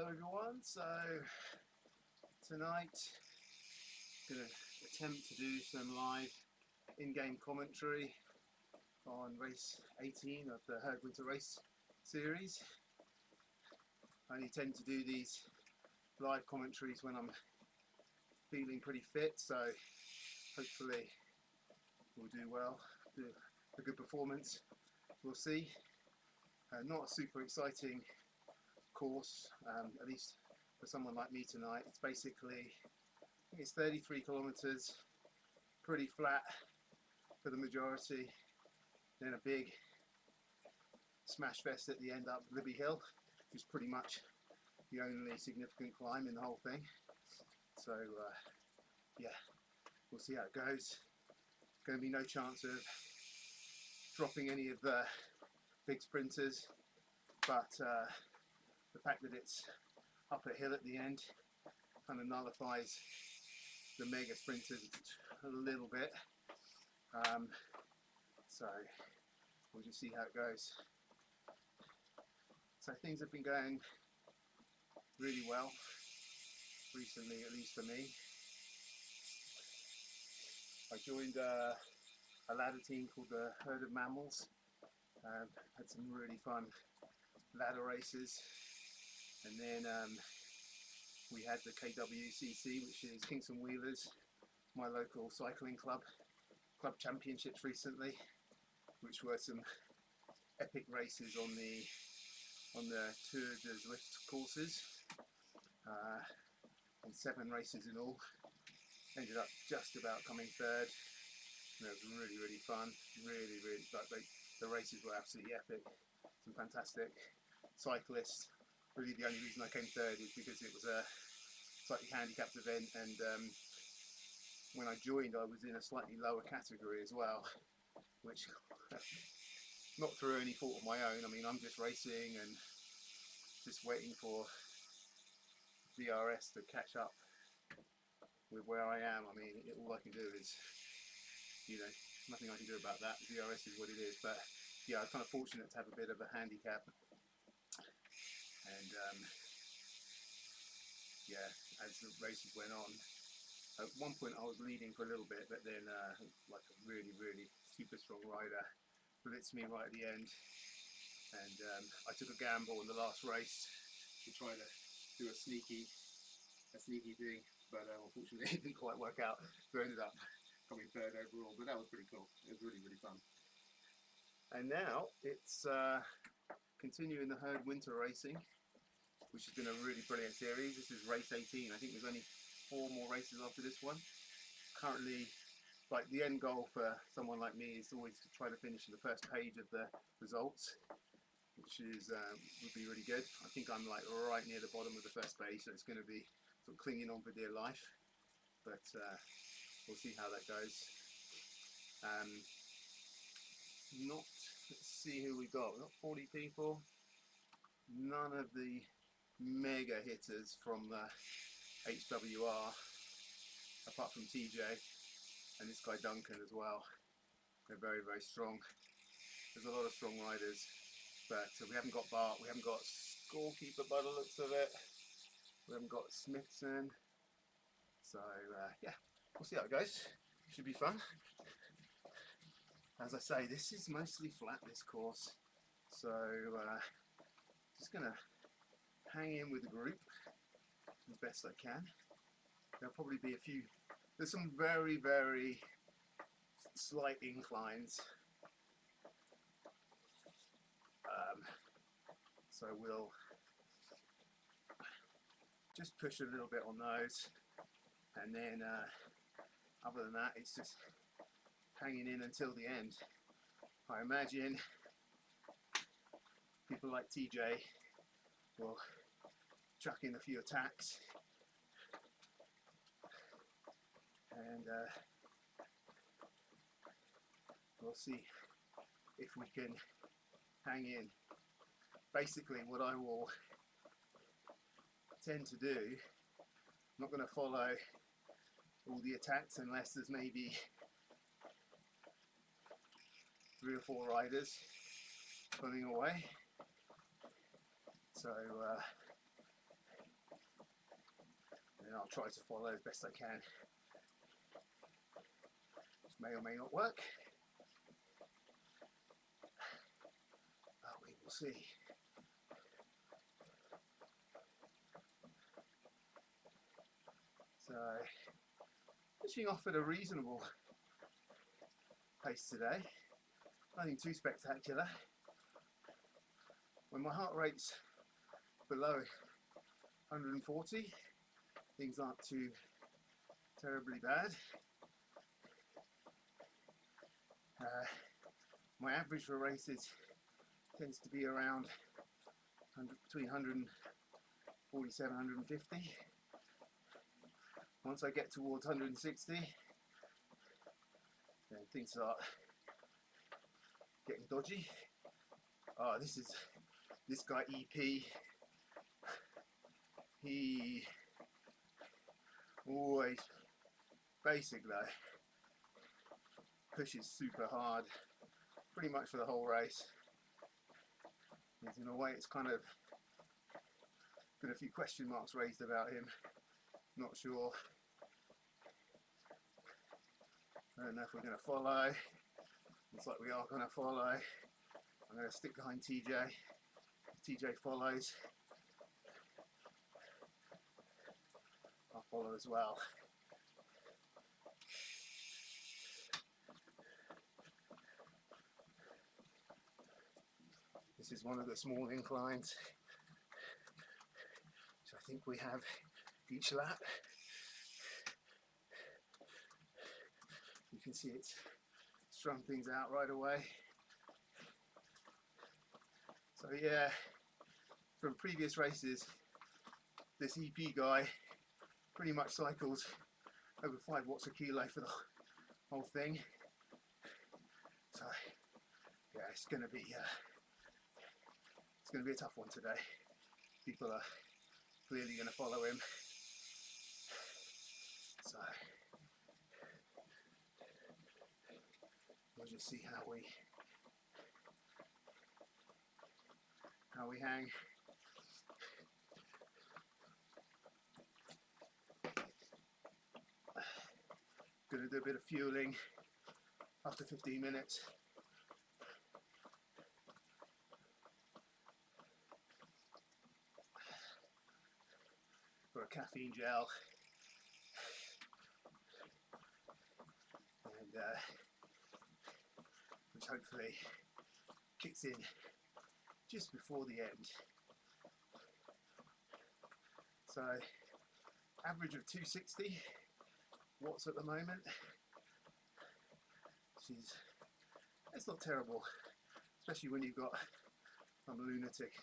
Hello everyone, so tonight I'm going to attempt to do some live in-game commentary on race 18 of the Herd Winter Race series. I only tend to do these live commentaries when I'm feeling pretty fit, so hopefully we'll do well, do a good performance, we'll see. Not a super exciting course, at least for someone like me tonight. It's basically, I think it's 33 kilometers, pretty flat for the majority, then a big smash fest at the end up Libby Hill, which is pretty much the only significant climb in the whole thing. So yeah, we'll see how it goes. Going to be no chance of dropping any of the big sprinters, but the fact that it's up a hill at the end kind of nullifies the mega sprinters a little bit. So we'll just see how it goes. So things have been going really well recently, at least for me. I joined a ladder team called the Herd of Mammals. Had some really fun ladder races. And then we had the KWCC, which is Kingston Wheelers, my local cycling club championships recently, which were some epic races on the Tour de Zwift courses, and 7 races in all. Ended up just about coming third, and it was really fun. Really like the races were absolutely epic. Some fantastic cyclists. Really the only reason I came third is because it was a slightly handicapped event, and when I joined I was in a slightly lower category as well, which not through any fault of my own. I mean, I'm just racing and just waiting for DRS to catch up with where I am. I mean, all I can do is, nothing I can do about that. DRS is what it is, but yeah, I'm kind of fortunate to have a bit of a handicap. And yeah, as the races went on, at one point I was leading for a little bit, but then like a really super strong rider blitzed me right at the end, and I took a gamble in the last race to try to do a sneaky thing, but unfortunately it didn't quite work out, so I ended up coming third overall. But that was pretty cool. It was really fun. And now it's continuing the Herd Winter Racing, which has been a really brilliant series. This is race 18. I think there's only 4 more races after this one. Currently, like, the end goal for someone like me is always to try to finish in the first page of the results, which is would be really good. I think I'm like right near the bottom of the first page, so it's going to be sort of clinging on for dear life. But we'll see how that goes. Let's see who we got. We've got 40 people. None of the mega hitters from the HWR, apart from TJ and this guy Duncan as well. They're very strong. There's a lot of strong riders, but we haven't got Bart, we haven't got Scorekeeper by the looks of it, we haven't got Smithson. So yeah, we'll see how it goes. Should be fun. As I say, this is mostly flat, this course, so just gonna hang in with the group as best I can. There'll probably be there's some very slight inclines, so we'll just push a little bit on those, and then other than that it's just hanging in until the end. I imagine people like TJ will chuck in a few attacks, and we'll see if we can hang in. Basically what I will tend to do, I'm not going to follow all the attacks unless there's maybe 3 or 4 riders pulling away. So I'll try to follow as best I can. This may or may not work, but we will see. So, pushing off at a reasonable pace today, nothing too spectacular. When my heart rate's below 140, things aren't too terribly bad. My average for races tends to be around between 147 and 150. Once I get towards 160, then things start getting dodgy. Oh, this guy EP. He always, basically, pushes super hard, pretty much for the whole race. In a way, it's kind of been a few question marks raised about him. Not sure. I don't know if we're going to follow. Looks like we are going to follow. I'm going to stick behind TJ. If TJ follows, I'll follow as well. This is one of the small inclines, so I think we have each lap. You can see it's strung things out right away. So yeah, from previous races, this EP guy pretty much cycles over 5 watts a kilo for the whole thing. So yeah, it's going to be a tough one today. People are clearly going to follow him. So we'll just see how we hang. Gonna do a bit of fueling after 15 minutes. Got a caffeine gel and which hopefully kicks in just before the end. So average of 260 watts at the moment, which is, it's not terrible, especially when you've got some lunatic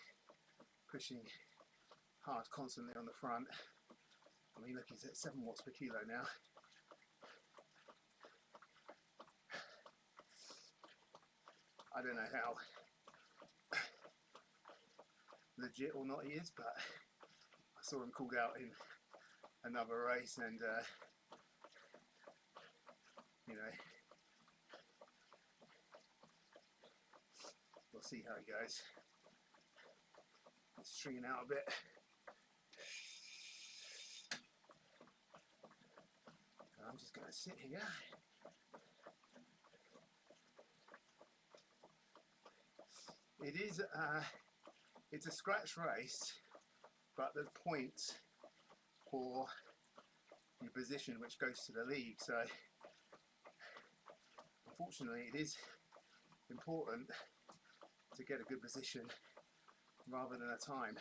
pushing hard constantly on the front. I mean, look, he's at 7 watts per kilo now. I don't know how legit or not he is, but I saw him called out in another race, and you know, we'll see how he goes. It's stringing out a bit. I'm just going to sit here. It is it's a scratch race, but there's points for your position which goes to the league. So unfortunately, it is important to get a good position rather than a time.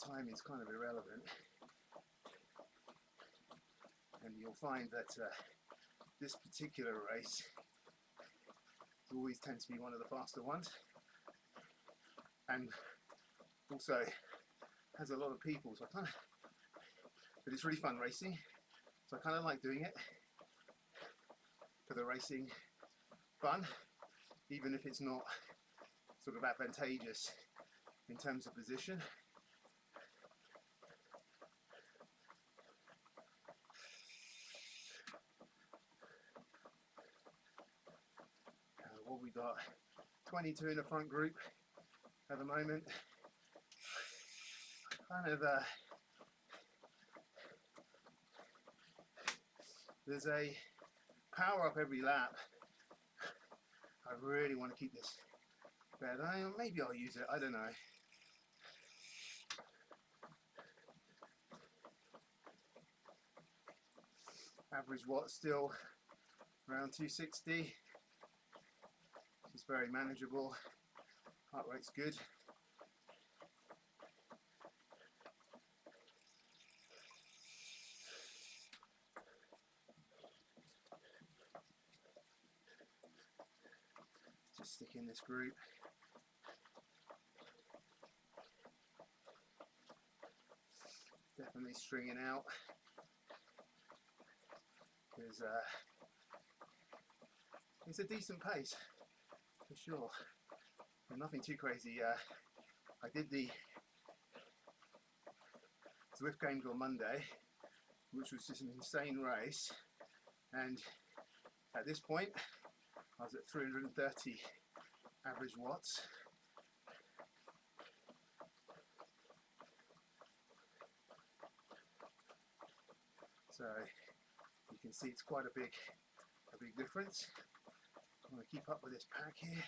Time is kind of irrelevant, and you'll find that this particular race always tends to be one of the faster ones, and also has a lot of people, so I kind of, but it's really fun racing, so I kind of like doing it for the racing fun, even if it's not sort of advantageous in terms of position. What we got, 22 in the front group at the moment. Kind of there's a power up every lap. I really want to keep this bed. Maybe I'll use it, I don't know. Average watt still around 260, which is very manageable. Heart rate's good. Just stick in this group. Definitely stringing out, because it's a decent pace for sure, and nothing too crazy. I did the Zwift Games on Monday, which was just an insane race, and at this point I was at 330 average watts. So you can see it's quite a big difference. I want to keep up with this pack here.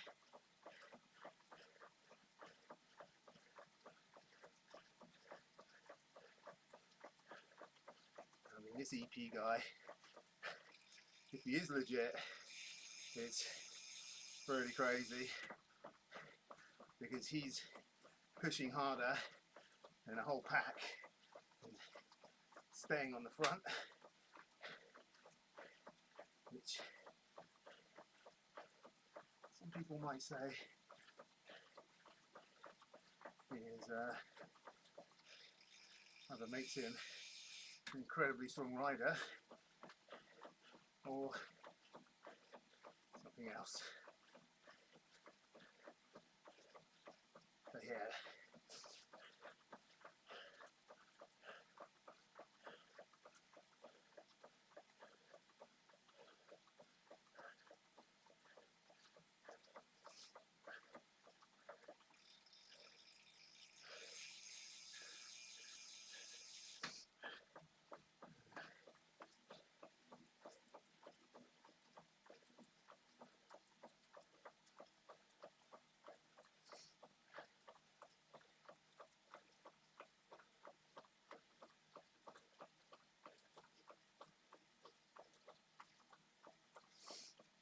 I mean, this EP guy, if he is legit, it's really crazy, because he's pushing harder than a whole pack and staying on the front, which some people might say is either makes him an incredibly strong rider or something else. But yeah,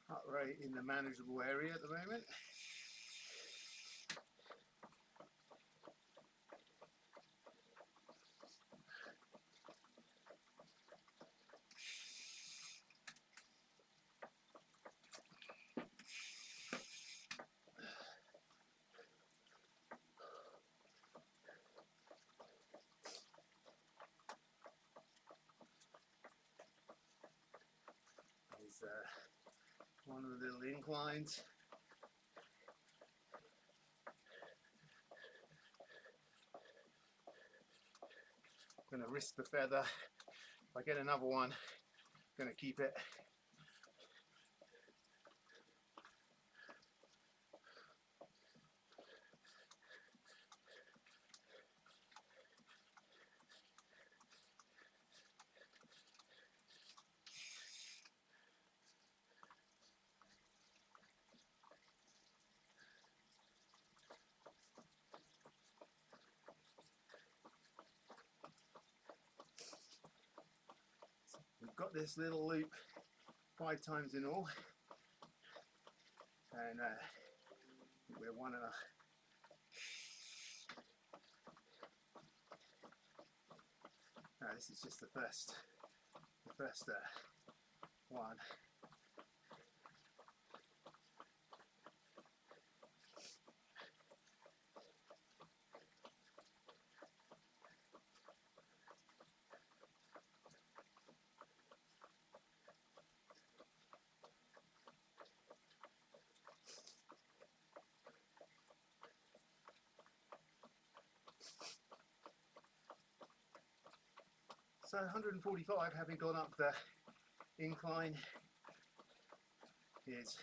heart rate in the manageable area at the moment. Is one of the little inclines. I'm going to risk the feather. If I get another one, I'm going to keep it. We've got this little loop 5 times in all, and we're one and a no, this is just the first one. So 145, having gone up the incline, is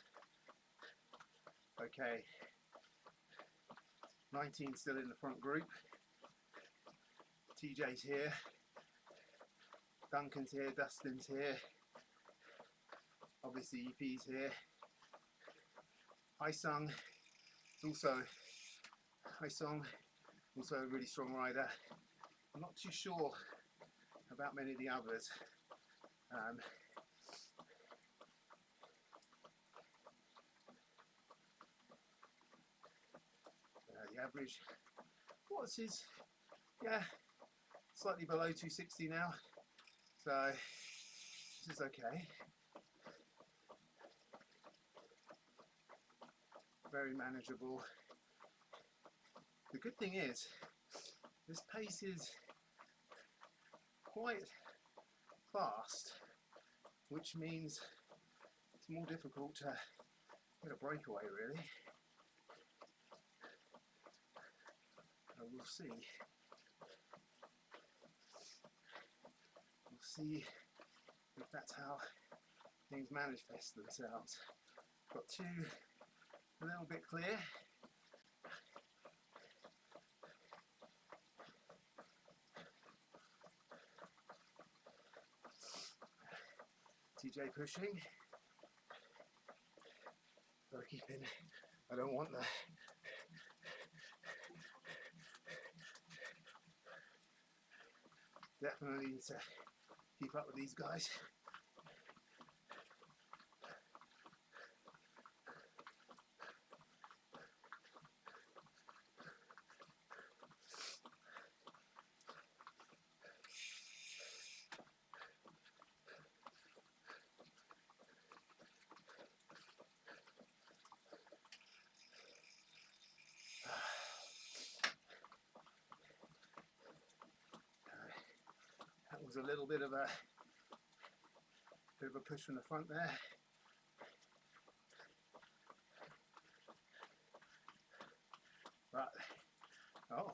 okay. 19 still in the front group. TJ's here, Duncan's here, Dustin's here, Obviously EP's here. Haisung is also a really strong rider. I'm not too sure about many of the others. The average watts is, yeah, slightly below 260 now, so this is okay. Very manageable. The good thing is, this pace is quite fast, which means it's more difficult to get a breakaway, really. We'll see. We'll see if that's how things manifest themselves. Got two a little bit clear. TJ pushing. Gotta keep in. I don't want the definitely need to keep up with these guys. That was a little bit of a push from the front there. But oh,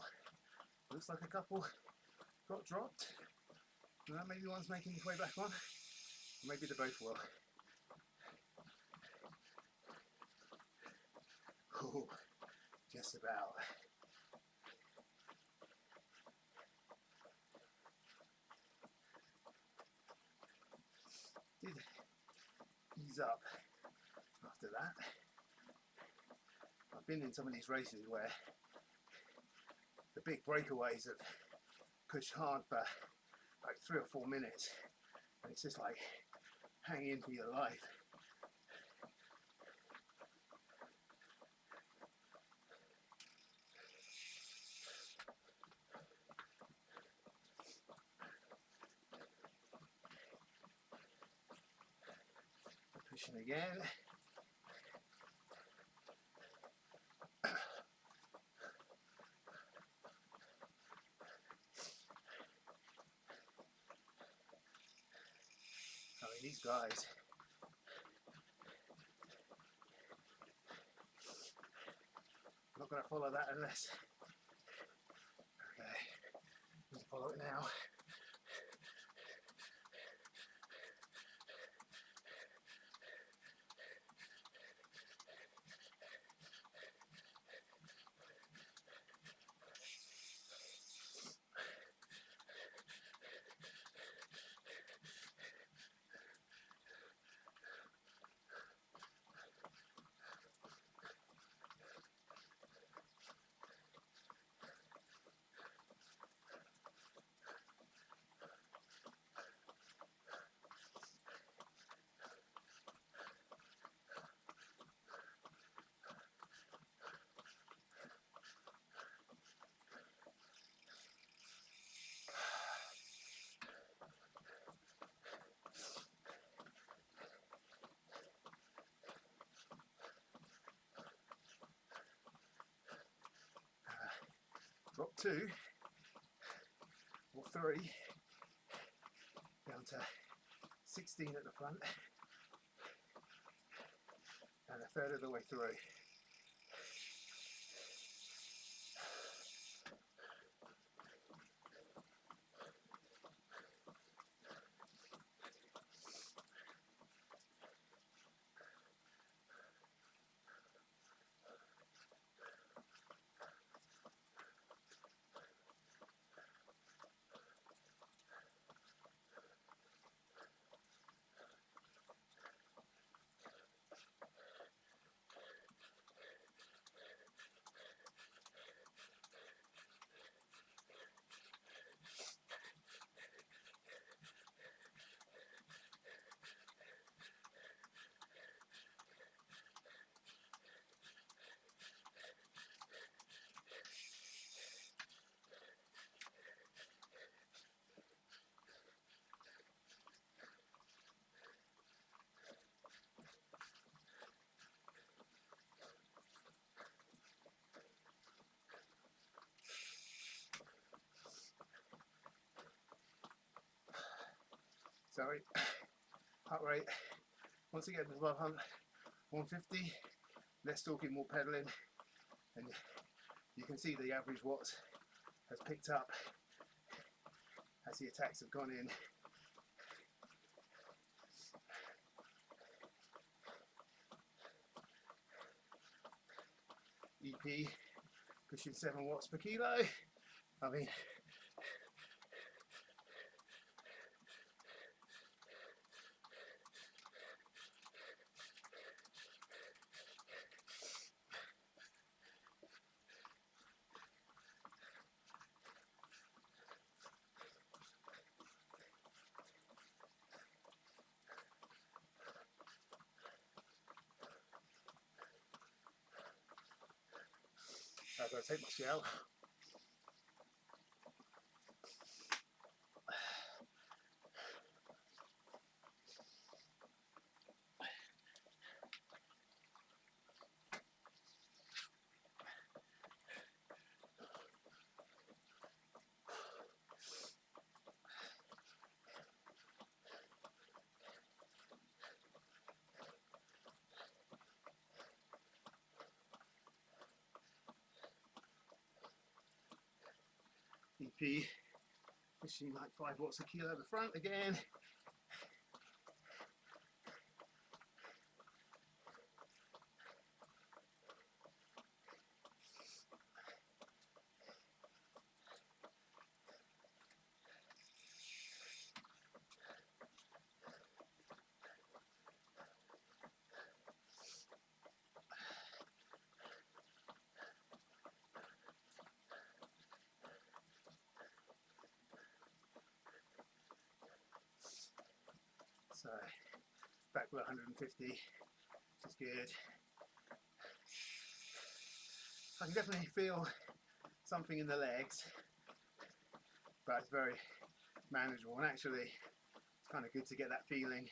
looks like a couple got dropped. Well, maybe one's making his way back on. Maybe they both will. Oh, just about. Did ease up after that. I've been in some of these races where the big breakaways have pushed hard for like 3 or 4 minutes, and it's just like hang in for your life. Pushing again. I mean, these guys, I'm not going to follow that unless, okay, I'm going to follow it now. Drop 2 or 3 down to 16 at the front and a third of the way through. Sorry, heart rate. Once it gets above 150, less talking, more pedaling, and you can see the average watts has picked up as the attacks have gone in. EP pushing 7 watts per kilo. I mean, I've got to take my scale. EP pushing like 5 watts a kilo at the front again. So back with 150, which is good. I can definitely feel something in the legs, but it's very manageable, and actually it's kind of good to get that feeling.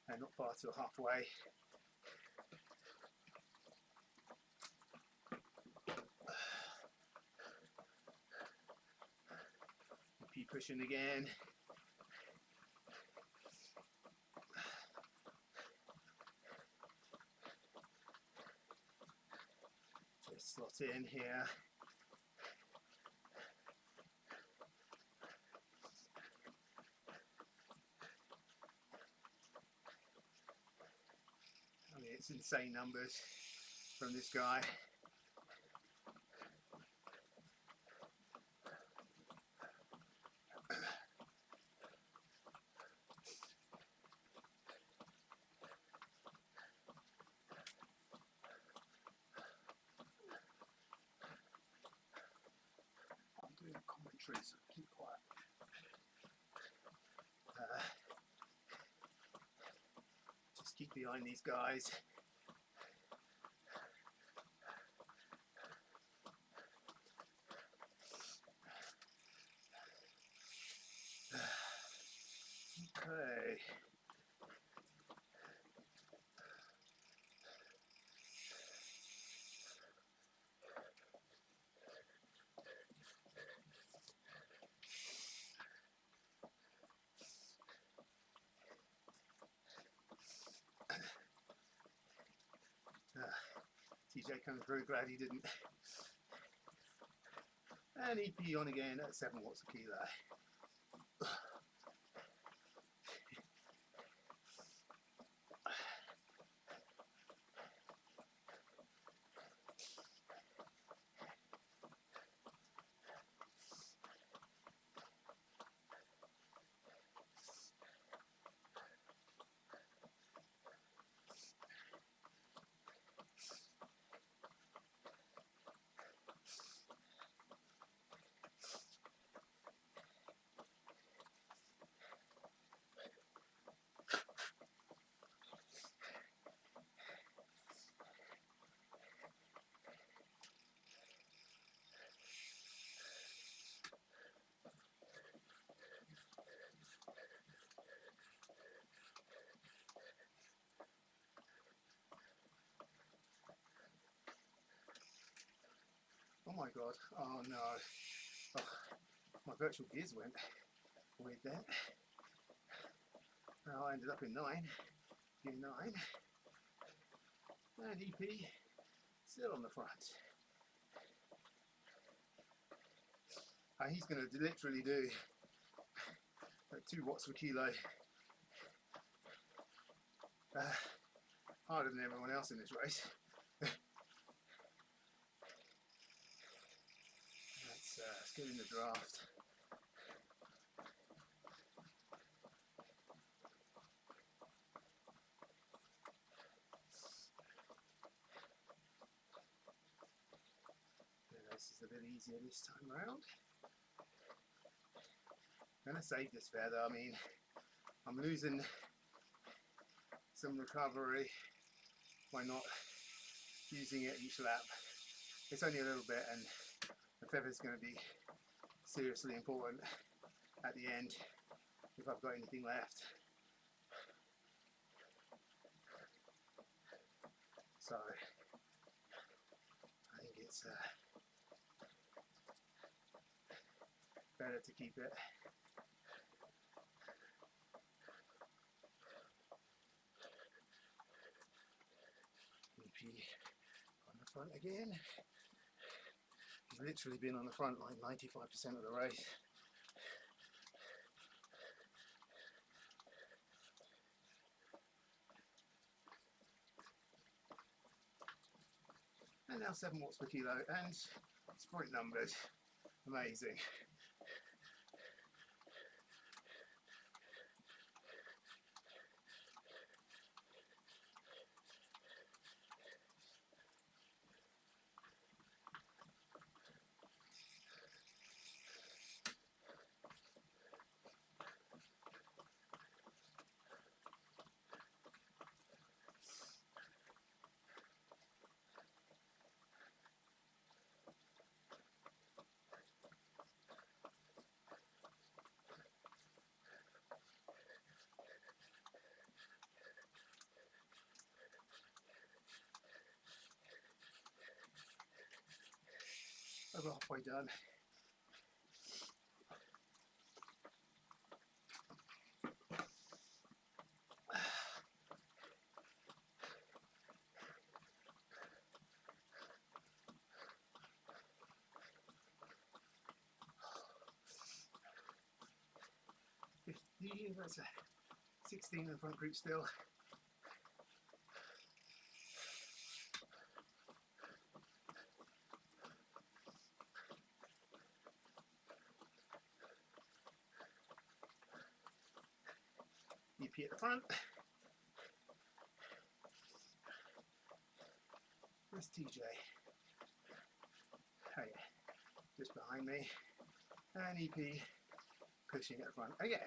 And not far to halfway. Keep pushing again. Just slot in here. I mean, it's insane numbers from this guy. So keep quiet. Just keep behind these guys. Okay. TJ coming through, glad he didn't. And EP on again at 7 watts a kilo. Oh my god, oh no. Oh, my virtual gears went weird there. Now I ended up in 9, gear 9, and EP still on the front. And he's going to literally do 2 watts per kilo harder than everyone else in this race. Let's get in the draft. This is a bit easier this time around. I'm going to save this feather. I mean, I'm losing some recovery by not using it each lap. It's only a little bit, and the feather's going to be seriously important at the end if I've got anything left. So I think it's better to keep it. EP on the front again. He's literally been on the front like 95% of the race. And now 7 watts per kilo and sprint numbers. Amazing. Over halfway done. That's 16 in the front group still. EP at the front. Where's TJ? Oh yeah, just behind me. And EP pushing at the front again.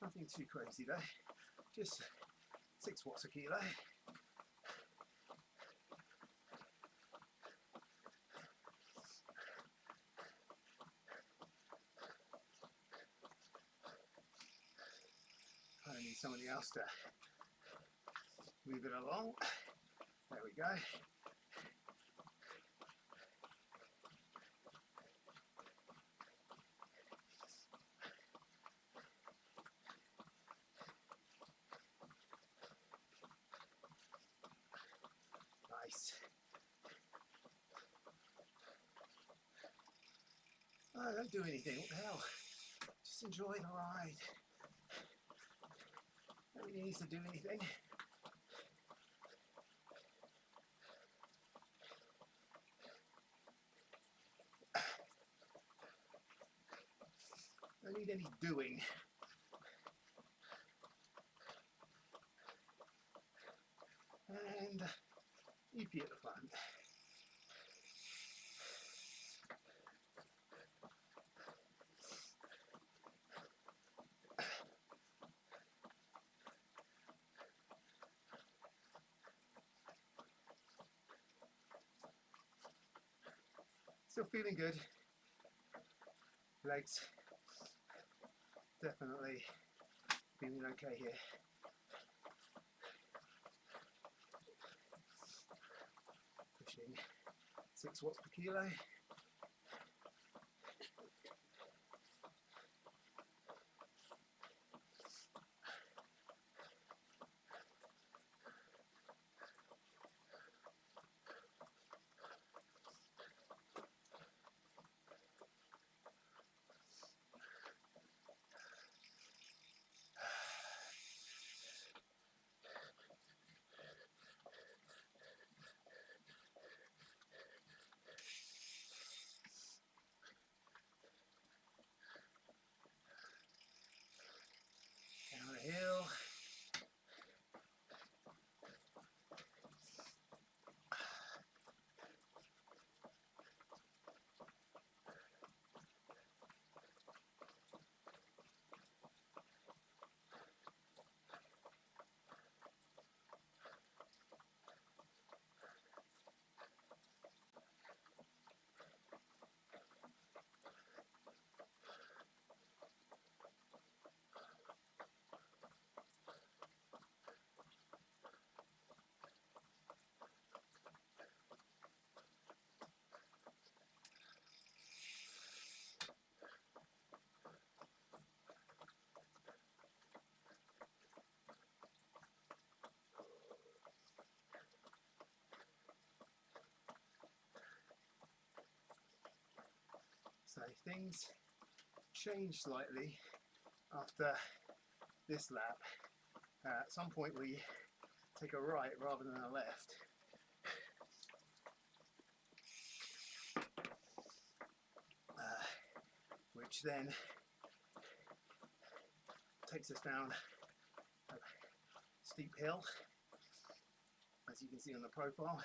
Nothing too crazy though, just 6 watts a kilo. I need somebody else to move it along. There we go. Nice. Oh, don't do anything. What the hell? Just enjoy the ride. Nobody needs to do anything. Don't need any doing. And EP at the front. Still feeling good. Legs definitely feeling okay here. 6 watts per kilo. Down the hill. So things change slightly after this lap. At some point we take a right rather than a left. Which then takes us down a steep hill, as you can see on the profile,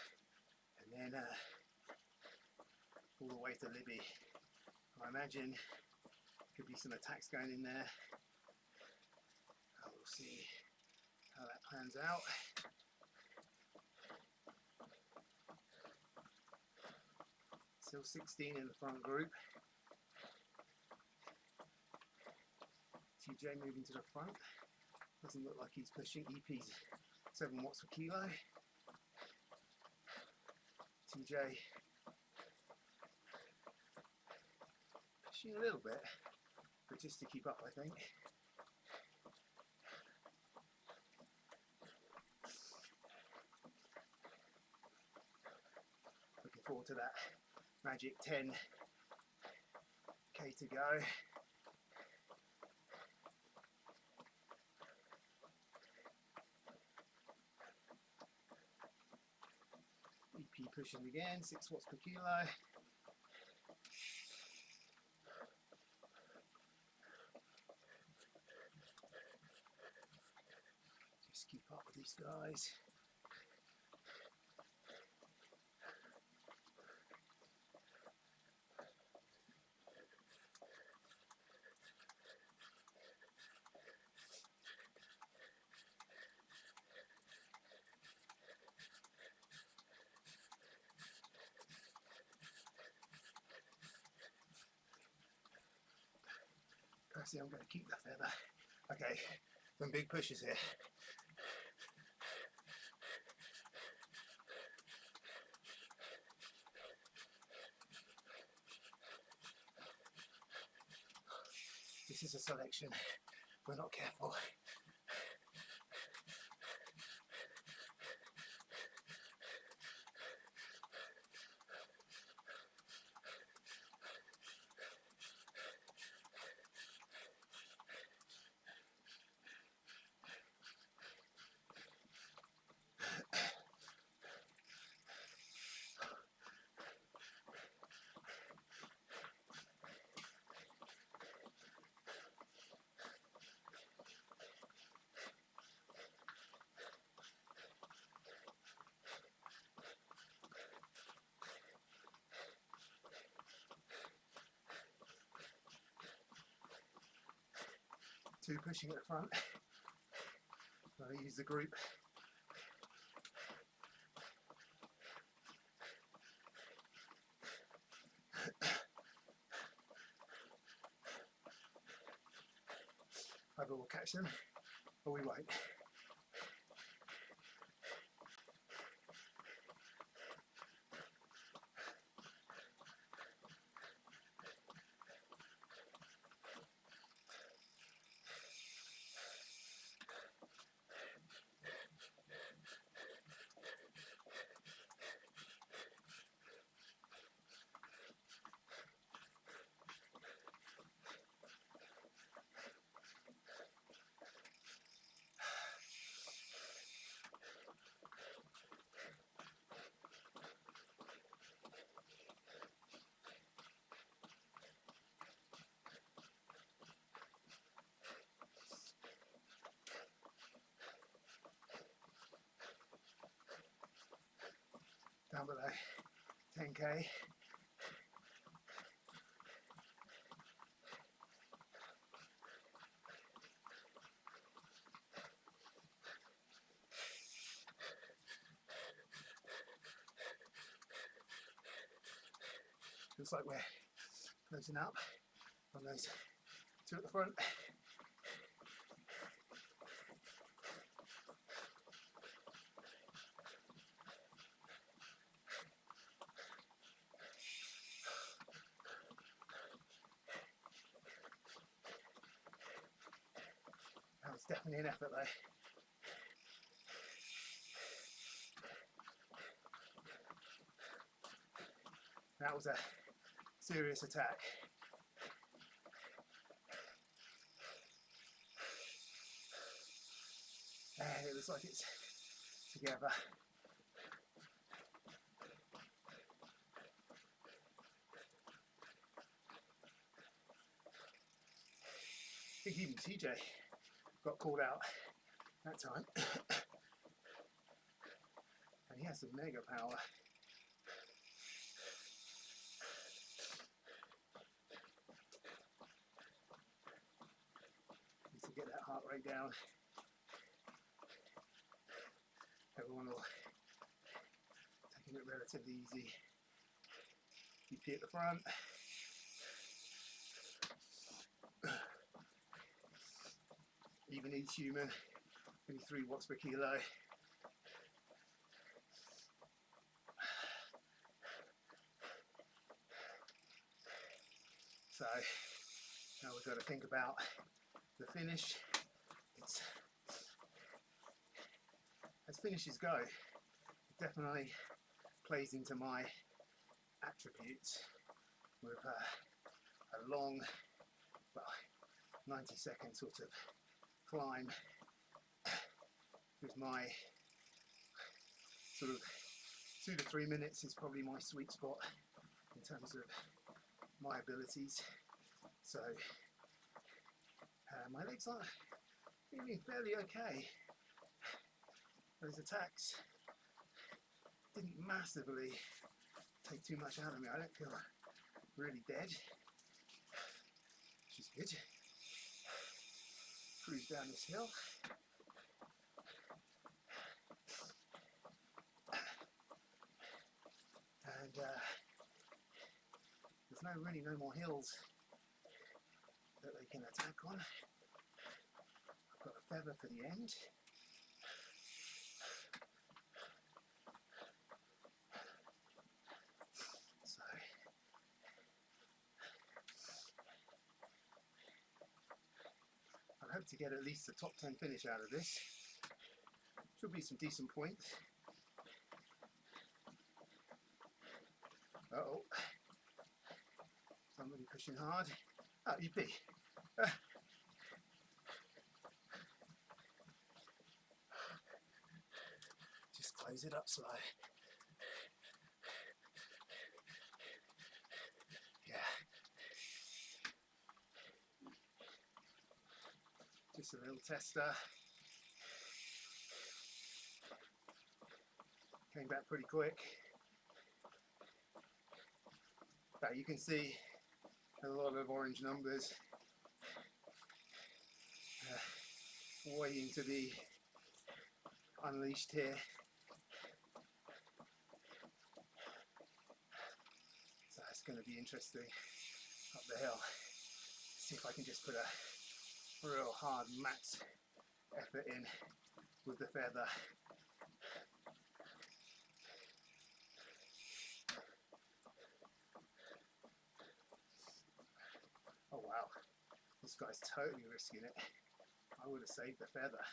and then all the way to Libby. I imagine could be some attacks going in there. We'll see how that pans out. Still 16 in the front group. TJ moving to the front. Doesn't look like he's pushing. EP's 7 watts per kilo. TJ pushing a little bit, but just to keep up, I think. Looking forward to that magic 10k to go. EP pushing again, 6 watts per kilo. Just keep up with these guys. Personally, I'm going to keep the feather. Okay, some big pushes here. This is a selection. We're not careful. Two pushing at the front. I'll use the group. Either we'll catch them or we won't. down below 10k. Looks like we're closing up on those two at the front. That was definitely an effort though. That was a serious attack. And it looks like it's together. I think even TJ got called out that time. And he has some mega power. Needs to get that heart rate down. Everyone will taking it relatively easy. DP at the front. Even each human, 23 watts per kilo. So now we've got to think about the finish. It's, as finishes go, it definitely plays into my attributes with a long, well, 90-second sort of climb with my sort of 2 to 3 minutes is probably my sweet spot in terms of my abilities. So my legs are feeling fairly okay. Those attacks didn't massively take too much out of me. I don't feel really dead, which is good. Cruise down this hill. And there's really no more hills that they can attack on. I've got a feather for the end. So I hope to get at least a top 10 finish out of this. Should be some decent points. Uh-oh. Somebody pushing hard. Oh, Libby. Just close it up slow. Yeah. Just a little tester. Came back pretty quick. But you can see a lot of orange numbers waiting to be unleashed here. So it's going to be interesting up the hill. See if I can just put a real hard max effort in with the feather. Oh wow, this guy's totally risking it. I would have saved the feather.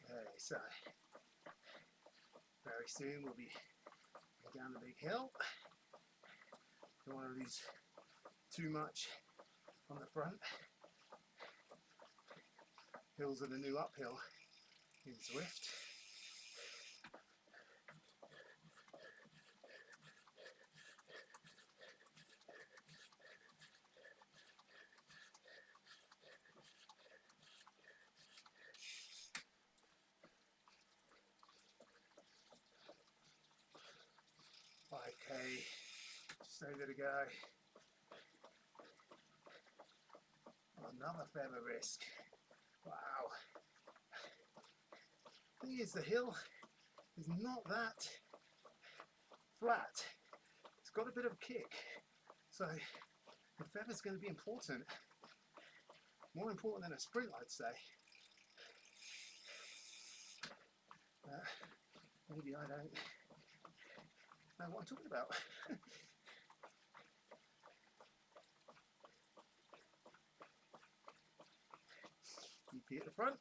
Okay, so very soon we'll be going down the big hill. Don't want to lose too much on the front. Hills are the new uphill in Zwift. So good to go. Another feather risk. Wow. Thing is, the hill is not that flat. It's got a bit of a kick. So the feather's going to be important. More important than a sprint, I'd say. Maybe I don't know what I'm talking about. DP at the front.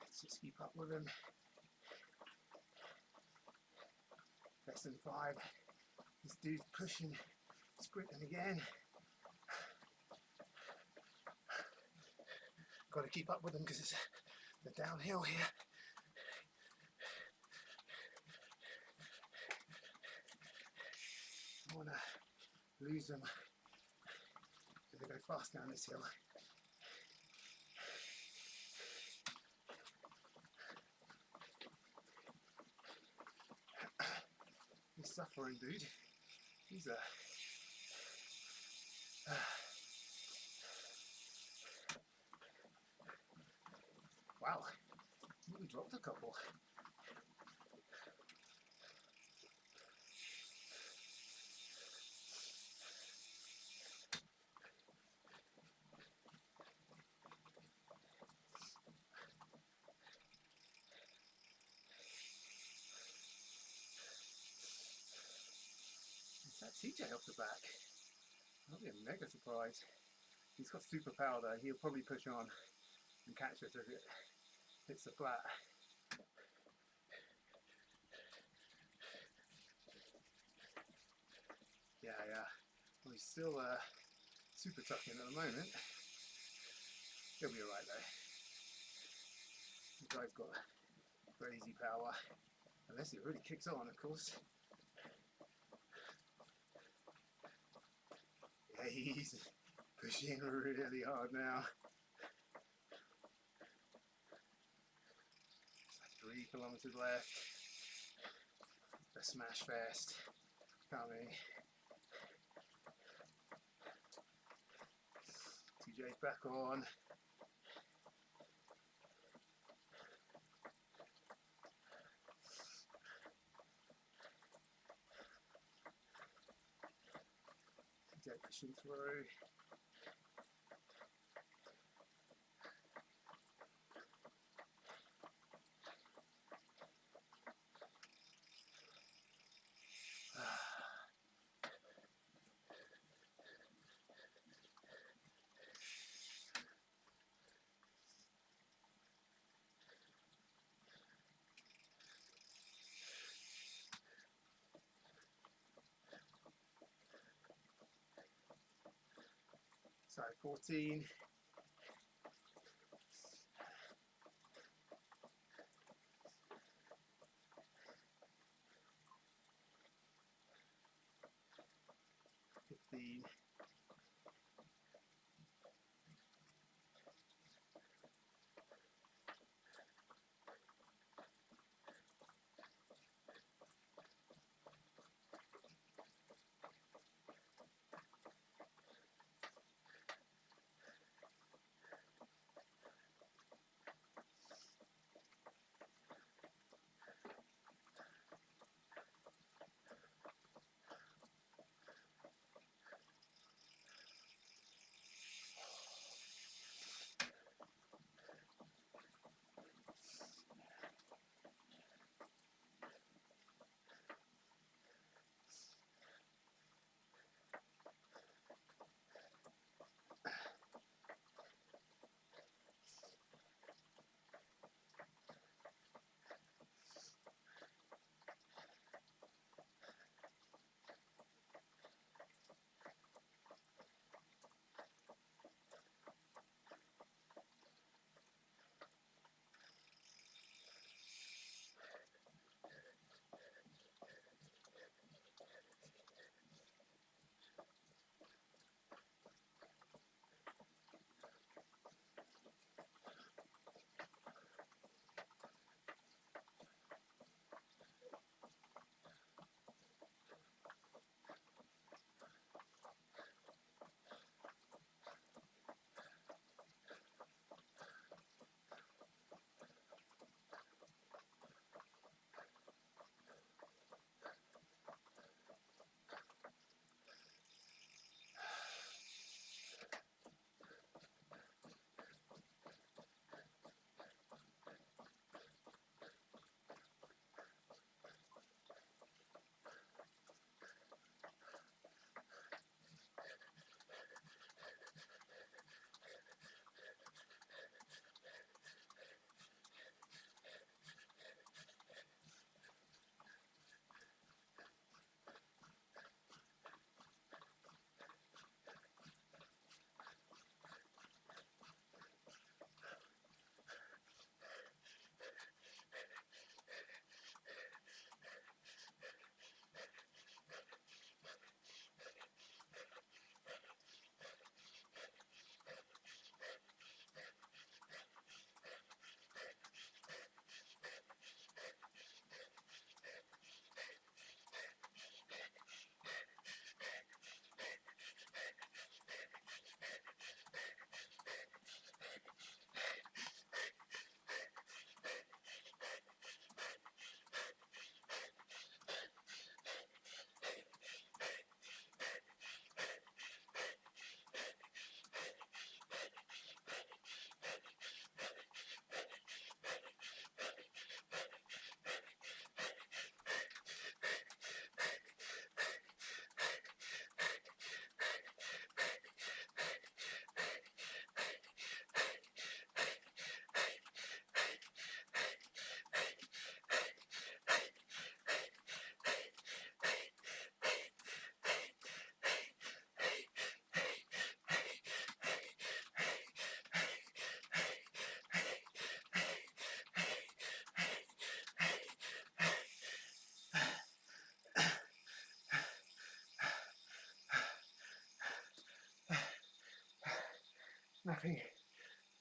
Let's just keep up with him. Less than 5. This dude's pushing, sprinting again. Got to keep up with them because it's the downhill here. I want to lose them if they go fast down this hill. He's suffering, dude. He's a wow. We dropped a couple. Is that TJ off the back? That'll be a mega surprise. He's got super power though. He'll probably push on and catch it if it hits the flat. Yeah. Well, he's still super tucking at the moment. He'll be alright though. The guy's got crazy power. Unless it really kicks on, of course. Yeah, he's pushing really hard now. 3 kilometers left. The smash fest coming. TJ's back on. TJ pushing through. So 14.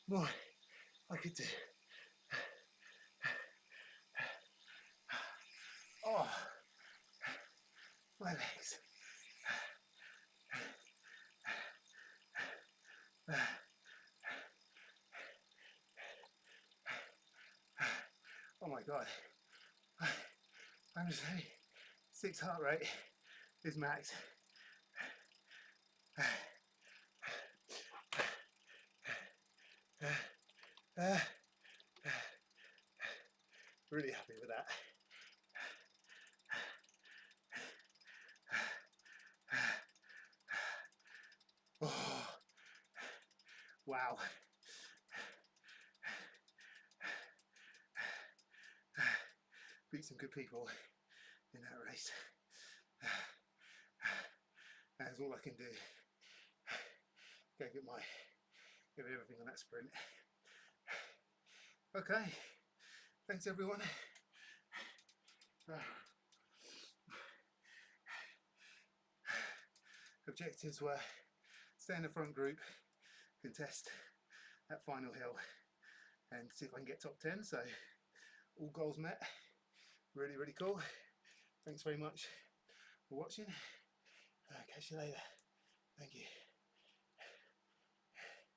more I could do. Oh, my legs. Oh my God. I'm just saying, 6 heart rate is max. Really happy with that. Oh, wow. Beat some good people in that race. That's all I can do. Give it everything on that sprint. Okay, thanks everyone. Objectives were stay in the front group, contest that final hill, and see if I can get top 10. So all goals met. Really, really cool. Thanks very much for watching. Catch you later. Thank you.